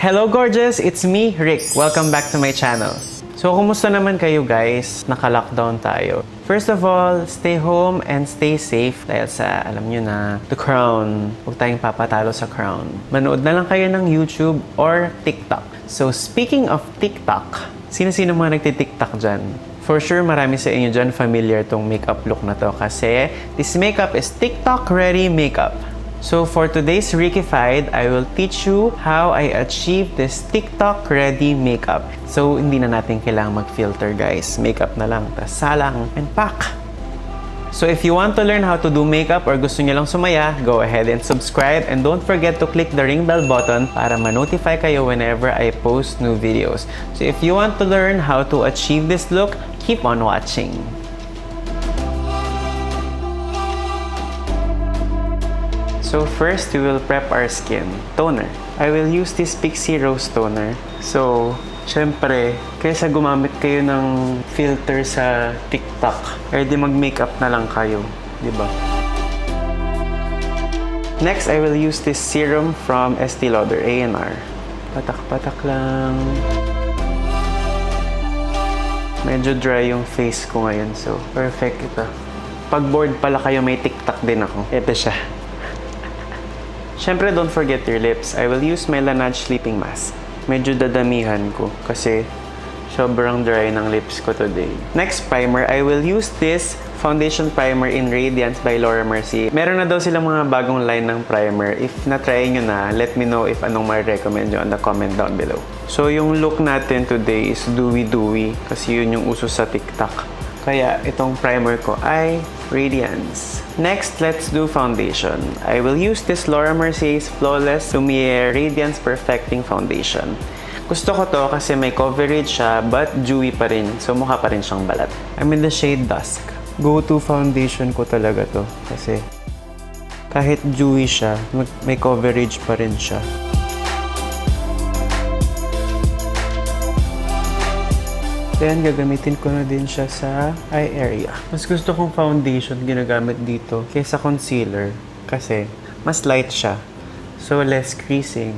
Hello gorgeous! It's me, Rick. Welcome back to my channel. So, kumusta naman kayo guys? Naka-lockdown tayo. First of all, stay home and stay safe dahil sa, alam nyo na, the crown. Huwag tayong papatalo sa crown. Manood na lang kayo ng YouTube or TikTok. So, speaking of TikTok, sino-sino mga nagtitiktok dyan? For sure, marami sa inyo dyan familiar tong makeup look na to kasi this makeup is TikTok-ready makeup. So for today's Rickified, I will teach you how I achieve this TikTok-ready makeup. So hindi na natin kailangang mag-filter guys. Makeup na lang, tas salang, and pack! So if you want to learn how to do makeup or gusto nyo lang sumaya, go ahead and subscribe and don't forget to click the ring bell button para ma-notify kayo whenever I post new videos. So if you want to learn how to achieve this look, keep on watching. So first, we will prep our skin. Toner. I will use this Pixi Rose toner. So, syempre, kaysa gumamit kayo ng filter sa TikTok, di mag-makeup na lang kayo, di ba? Next, I will use this serum from Estee Lauder, A&R. Patak-patak lang. Medyo dry yung face ko ngayon, so perfect ito. Pag bored pala kayo, may TikTok din ako. Ito siya. Siyempre, don't forget your lips. I will use my Laneige sleeping mask. Medyo dadamihan ko kasi sobrang dry ng lips ko today. Next primer, I will use this foundation primer in Radiance by Mercier. Meron na daw silang mga bagong line ng primer. If na-try nyo na, let me know if anong ma-recommend nyo on the comment down below. So, yung look natin today is dewy-dewy kasi yun yung uso sa TikTok. Kaya itong primer ko ay Radiance. Next, let's do foundation. I will use this Mercier's Flawless Lumiere Radiance Perfecting Foundation. Gusto ko to kasi may coverage siya but dewy pa rin. So mukha pa rin siyang balat. I'm in the shade Dusk. Go-to foundation ko talaga to kasi kahit dewy siya, may coverage pa rin siya. Then, gagamitin ko na din siya sa eye area. Mas gusto kong foundation ginagamit dito kaysa concealer kasi mas light siya. So, less creasing.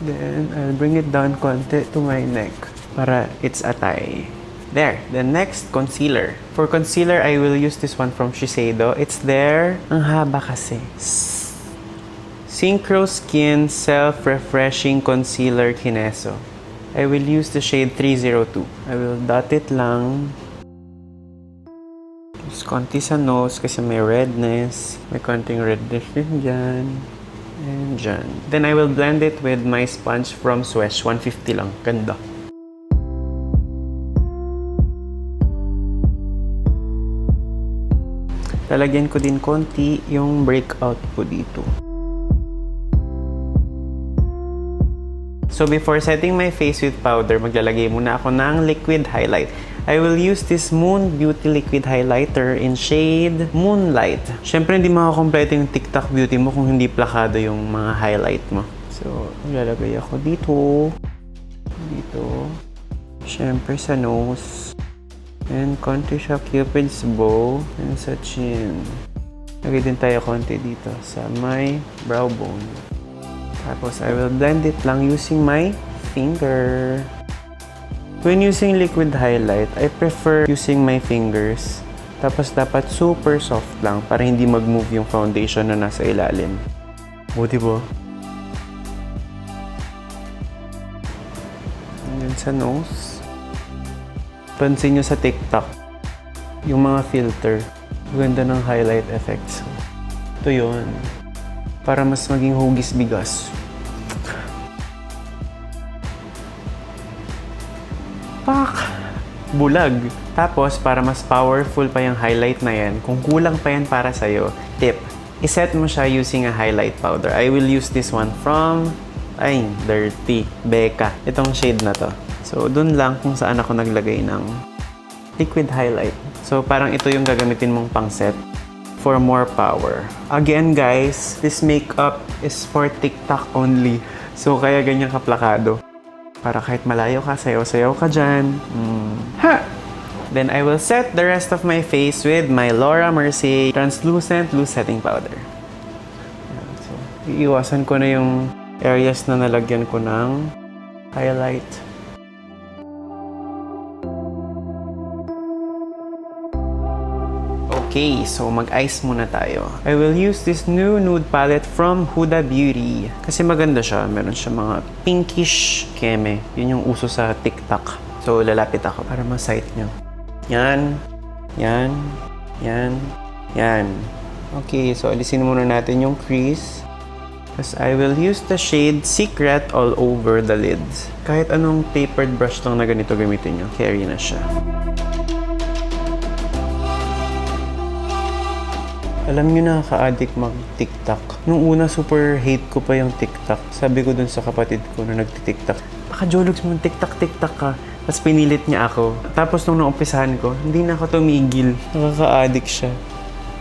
Then, I'll bring it down konti to my neck para it's atay. There. Then, next, concealer. For concealer, I will use this one from Shiseido. It's there. Ang haba kasi. Synchro Skin Self-Refreshing Concealer Kineso. I will use the shade 302. I will dot it lang. Just konti sa nose kasi may redness. May konting redness din dyan. And dyan. Then I will blend it with my sponge from Suesh. 150 lang. Ganda. Lalagyan ko din konti yung breakout ko dito. So before setting my face with powder, maglalagay muna ako ng liquid highlight. I will use this Moone Beauty Liquid Highlighter in shade Moonlight. Siyempre, hindi makakompleto yung TikTok beauty mo kung hindi plakado yung mga highlight mo. So, maglalagay ako dito. Dito. Siyempre sa nose. And konti sa Cupid's bow. And sa chin. Lagay din tayo konti dito sa my brow bone. Tapos, I will blend it lang using my finger. When using liquid highlight, I prefer using my fingers. Tapos, dapat super soft lang para hindi mag-move yung foundation na nasa ilalim. O, diba? And then sa nose. Pansin nyo sa TikTok, yung mga filter. Ganda ng highlight effects. Ito yun. Para mas maging hugis bigas. Pak! Bulag. Tapos, para mas powerful pa yung highlight na yan, kung kulang pa yan para sa'yo, tip, iset mo siya using a highlight powder. I will use this one from, dirty, Becca. Itong shade na to. So, dun lang kung saan ako naglagay ng liquid highlight. So, parang ito yung gagamitin mong pang-set for more power. Again guys, this makeup is for TikTok only. So kaya ganyan kaplakado. Para kahit malayo ka, sayaw-sayaw ka dyan. Ha! Then I will set the rest of my face with my Mercier Translucent Loose Setting Powder. So, iiwasan ko na yung areas na nalagyan ko ng highlight. Okay, so mag-eyes muna tayo. I will use this new nude palette from Huda Beauty. Kasi maganda siya. Meron siya mga pinkish keme. Yun yung uso sa TikTok. So, lalapit ako para ma-sight nyo. Yan. Yan. Yan. Yan. Okay, so alisin muna natin yung crease. Tapos I will use the shade Secret all over the lids. Kahit anong tapered brush lang na ganito gamitin nyo, carry na siya. Alam nyo, nakaka-addict mag-TikTok. Nung una, super hate ko pa yung TikTok. Sabi ko dun sa kapatid ko na nagti-TikTok, baka Jologs mo, TikTok ka. Tapos pinilit niya ako. Tapos nung naumpisahan ko, hindi na ako tumigil. Nakaka-addict siya.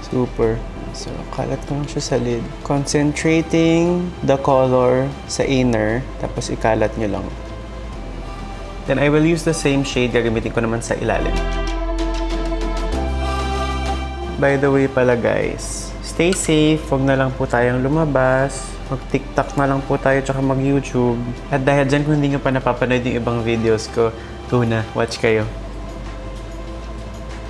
Super. So, kalat ko lang siya sa lid. Concentrating the color sa inner. Tapos ikalat nyo lang. Then I will use the same shade. Gagamitin ko naman sa ilalim. By the way pala guys, stay safe, huwag na lang po tayong lumabas, mag-TikTok na lang po tayo tsaka mag-YouTube. At dahil dyan, kung hindi nyo pa napapanood yung ibang videos ko, tuna, watch kayo.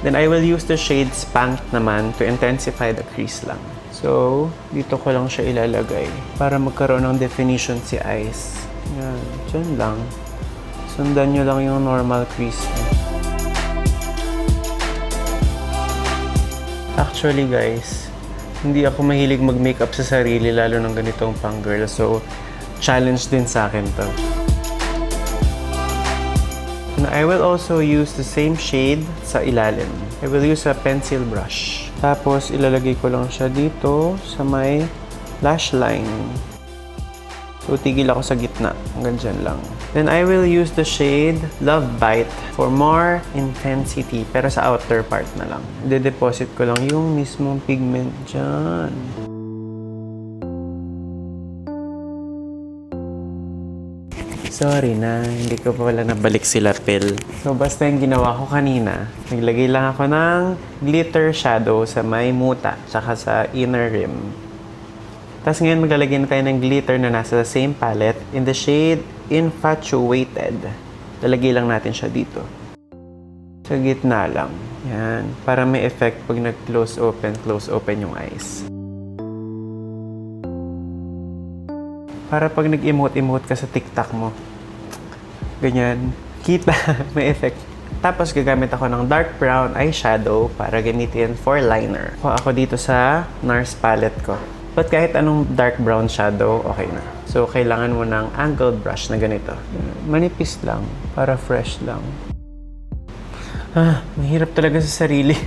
Then I will use the shade Spank naman to intensify the crease lang. So, dito ko lang siya ilalagay para magkaroon ng definition si eyes. Yan, dyan lang. Sundan nyo lang yung normal crease niya. Actually guys, hindi ako mahilig mag-makeup sa sarili lalo ng ganitong pang girl. So, challenge din sa akin to. And I will also use the same shade sa ilalim. I will use a pencil brush. Tapos, ilalagay ko lang siya dito sa may lash line. So, tigil ako sa gitna. Hanggang dyan lang. Then, I will use the shade Love Bite for more intensity. Pero sa outer part na lang. De-deposit ko lang yung mismong pigment dyan. Sorry na, hindi ko pa wala nabalik si lapel. So, basta yung ginawa ko kanina, naglagay lang ako ng glitter shadow sa may muta, tsaka sa inner rim. Tapos ngayon maglalagay na tayo ng glitter na nasa same palette in the shade Infatuated. Lalagay lang natin siya dito. Sa gitna lang. Yan. Para may effect pag nag-close open yung eyes. Para pag nag-emote-emote ka sa TikTok mo. Ganyan. Kita. May effect. Tapos gagamit ako ng dark brown eyeshadow para gamitin for liner. Ako dito sa Nars palette ko. But kahit anong dark brown shadow, okay na. So, kailangan mo ng angled brush na ganito. Manipis lang, para fresh lang. Mahirap talaga sa sarili.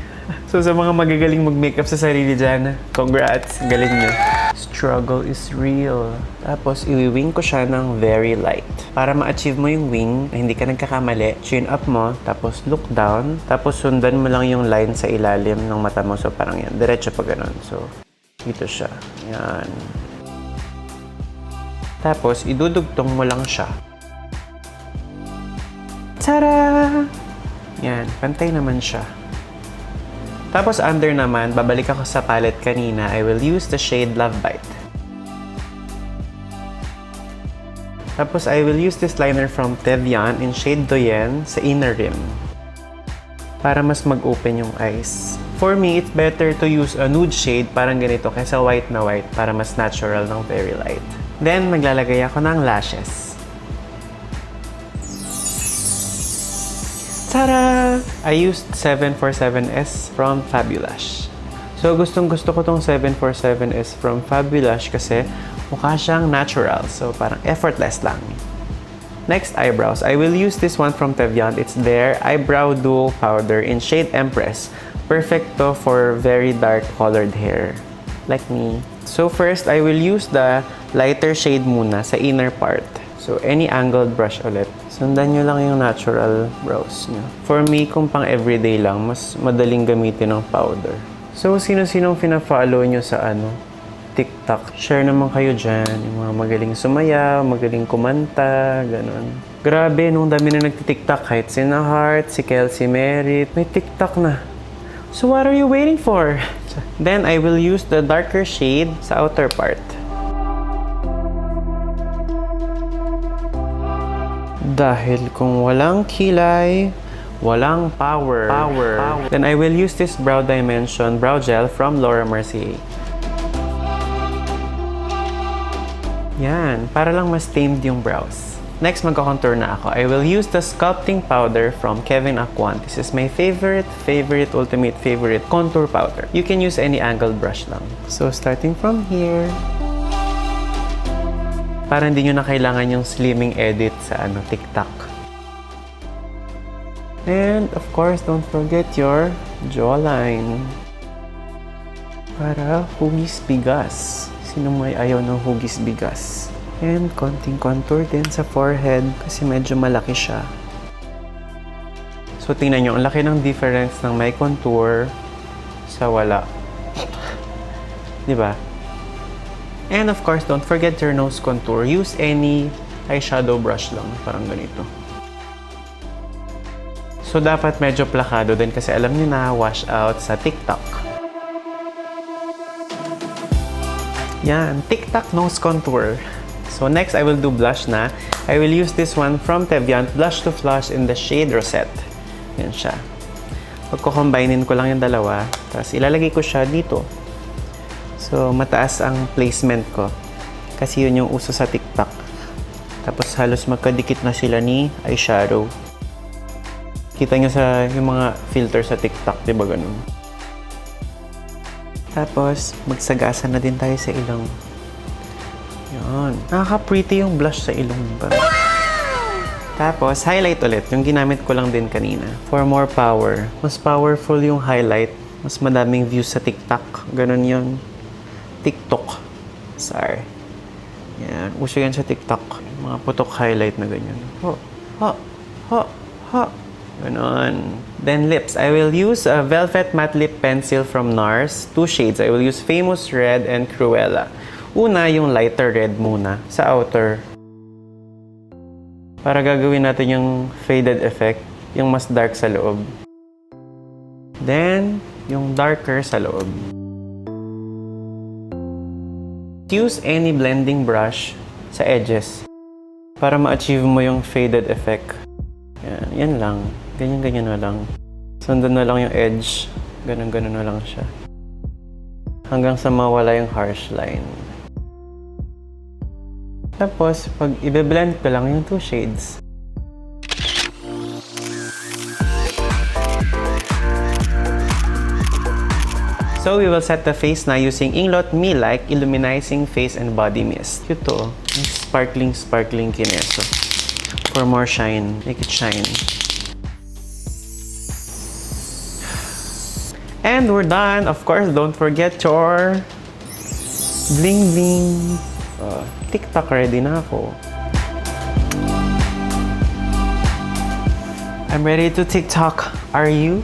So, sa mga magagaling mag-makeup sa sarili dyan, congrats, galing nyo. Struggle is real. Tapos, iwi-wing ko siya ng very light. Para ma-achieve mo yung wing, na hindi ka nagkakamali, chin up mo, tapos look down, tapos sundan mo lang yung line sa ilalim ng mata mo. So, parang yan, diretso pa ganun. So, dito siya. Yan. Tapos, idudugtong mo lang siya. Tara! Yan. Pantay naman siya. Tapos, under naman, babalik ako sa palette kanina. I will use the shade Love Bite. Tapos, I will use this liner from Teviant in shade Doyen sa inner rim. Para mas mag-open yung eyes. For me, it's better to use a nude shade, parang ganito, kaysa white na white, para mas natural ng very light. Then, maglalagay ako ng lashes. Tada! I used 747S from Faboulash. So, gustong-gusto ko tong 747S from Faboulash kasi mukha siyang natural. So, parang effortless lang. Next, eyebrows. I will use this one from Teviant. It's their Eyebrow Duo Powder in shade Empress. Perfect to for very dark colored hair, like me. So first, I will use the lighter shade muna sa inner part. So any angled brush ulit. Sundan nyo lang yung natural brows nyo. For me, kung pang everyday lang, mas madaling gamitin ng powder. So sino-sinong fina-follow nyo sa TikTok? Share naman kayo dyan. Yung mga magaling sumayaw, magaling kumanta, ganun. Grabe, nung dami na nagti-TikTok, kahit si Heart, si Kelsey Merritt, may TikTok na. So what are you waiting for? Then I will use the darker shade sa outer part. Dahil kung walang kilay, walang power. Then I will use this Brow Dimension Brow Gel from Mercier. Yan, para lang mas tamed yung brows. Next, magko-contour na ako. I will use the Sculpting powder from Kevyn Aucoin. This is my ultimate favorite contour powder. You can use any angled brush lang. So, starting from here. Para hindi nyo na kailangan yung slimming edit sa TikTok. And, of course, don't forget your jawline. Para hugis bigas. Sino may ayaw ng hugis bigas? And konting contour din sa forehead kasi medyo malaki siya. So, tingnan nyo, ang laki ng difference ng may contour sa wala. Diba? And of course, don't forget your nose contour. Use any eyeshadow brush lang. Parang ganito. So, dapat medyo plakado din kasi alam nyo na wash out sa TikTok. Yan, TikTok nose contour. So next, I will do blush na. I will use this one from Teviant Blush to Flush in the shade Rosette. Yan siya. Pagko-combinein ko lang yung dalawa. Tapos ilalagay ko siya dito. So mataas ang placement ko. Kasi yun yung uso sa TikTok. Tapos halos magkadikit na sila ni eyeshadow. Kita nyo sa yung mga filter sa TikTok, di ba ganun? Tapos magsagasa na din tayo sa ilong. Yan. Nakaka-pretty yung blush sa ilong ba? Tapos, highlight ulit. Yung ginamit ko lang din kanina. For more power. Mas powerful yung highlight. Mas madaming views sa TikTok. Ganon yun. TikTok. Sorry. Yan. Uso yan sa TikTok. Mga putok highlight na ganyan. Ganon. Then lips. I will use a Velvet Matte Lip Pencil from Nars. 2 shades. I will use Famous Red and Cruella. Una, yung lighter red muna sa outer. Para gagawin natin yung faded effect, yung mas dark sa loob. Then, yung darker sa loob. Use any blending brush sa edges para ma-achieve mo yung faded effect. Yan lang. Ganyan-ganyan na lang. Sundan na lang yung edge. Ganun-ganun na lang siya. Hanggang sa mawala yung harsh line. Tapos, pag i-blend ko lang yung 2 shades. So, we will set the face na using Inglot Illuminizing Face and Body Mist. Ito, sparkling kineso. For more shine. Make it shine. And we're done. Of course, don't forget your bling bling. TikTok ready na ako. I'm ready to TikTok. Are you?